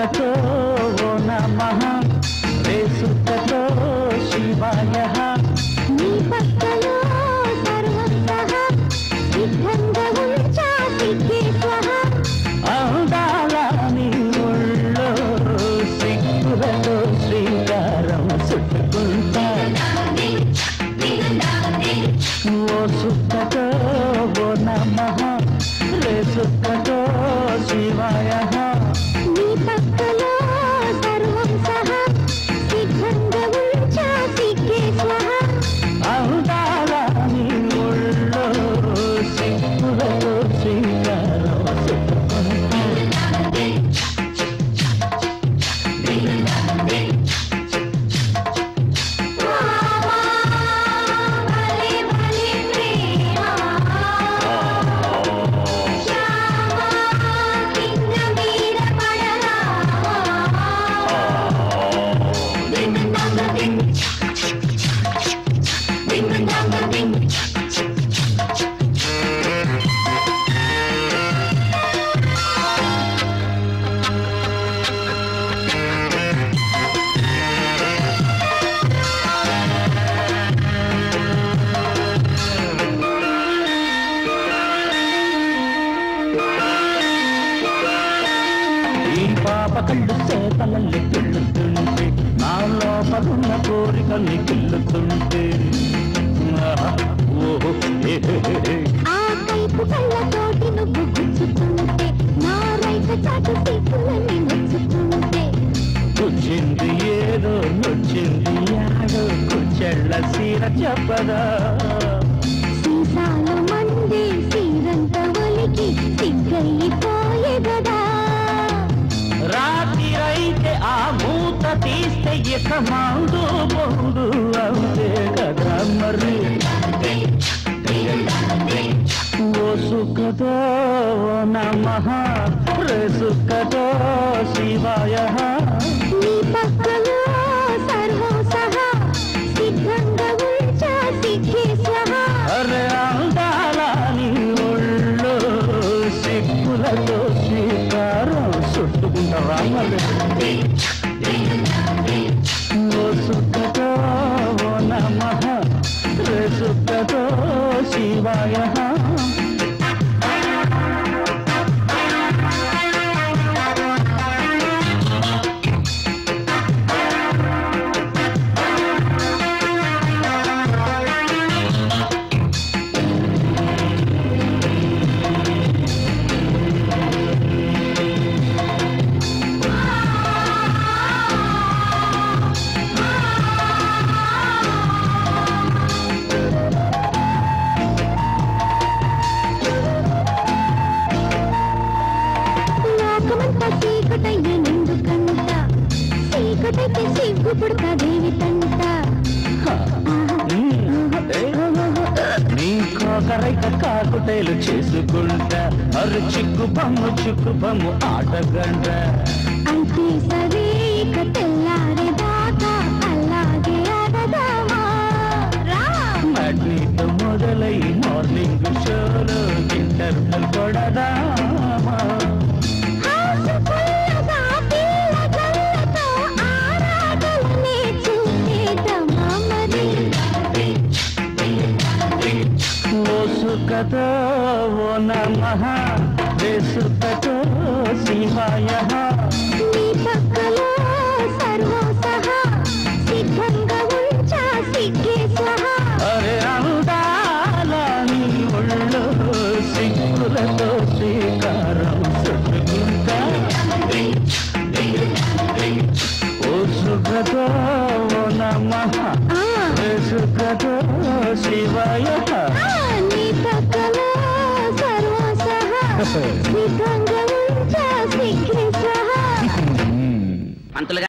సుఖతో నమః రే సుఖతో శివాయః నీ పక్కలో సర్వం సహా సిద్ధంగా ఉంచా సిద్ధేశ్వర అందాల నీ ఒళ్ళో సిగ్గులతో శ్రీకారం చుట్టుకుంటా ఓ సుఖతో నమః రే సుఖతో శివాయః నీ పక్కలో సర్వం సహా సిద్ధంగా ఉంచా సిద్ధేశ్వర అందాల నీ ఒళ్ళో సిగ్గులతో శ్రీకారం చుట్టుకుంటా భలే భలే ప్రేమ శ్యామా కింద మీద పడరా ఈ పాప కళ్ళు చేతలల్లి తుల్లుతుంటే నా లోపలున్న కోరికల్ని కిల్లుతుంటే ఓహో ఆ కైపు కళ్ళతోటి నువ్వు గుచ్చుతుంటే నా రైక చాటు సిగ్గులని నొచ్చుతుంటే కూర్చింది ఏదో నొచ్చింది యాడో కూర్చెళ్ళ సీర చెప్పదా సీసాల మంది సీరంత ఒలికి సిగ్గైపోయేగదా రాత్రిరైతే ఆ మూత తీస్తే ఇక మందు పొందు అంతే కదా మరి ఓ సుఖతో నమః రే సుఖతో శివాయః నీ పక్కలో సర్వం సహా సిద్ధంగా ఉంచా సిద్ధేశ్వర అరే అందాల నీ ఒళ్ళో సిగ్గులతో శ్రీకారం చుట్టుకుంటారా మరి ఓ సుఖతో నమః రే సుఖతో శివాయః లోకమంతా చీకటయ్యనెందుకంట చీకటైతే సిగ్గు పుడతాదేవి తంట నీ కోకరైక కాకుటేలు చేసుకుంటా అరు చిక్కు బొమ్ము ఆటగంట అయితే సరే ఇక తెల్లారేదాకా అలాగే ఆడదామా రా మట్నీతో మొదలై మార్నింగ్ షోలో ఇంటర్వెల్ కొడదామా హాసుకుల్లగా పిల్లగల్లతో ఆరాటలనే చూసేద్దామా మరి ఓ సుఖతో నమః రే సుఖతో శివాయః నీ పక్కలో సర్వం సహా సిద్ధంగా ఉంచా సిద్ధేశ్వర అరే అందాల నీ ఒళ్ళో సిగ్గులతో శ్రీకారం చుట్టుకుంటా ఓ సుఖతో నమః రే సుఖతో శివాయః నీ పక్కలో సర్వం సహా సిద్ధంగా ఉంచా సిద్ధేశ్వర పంతులు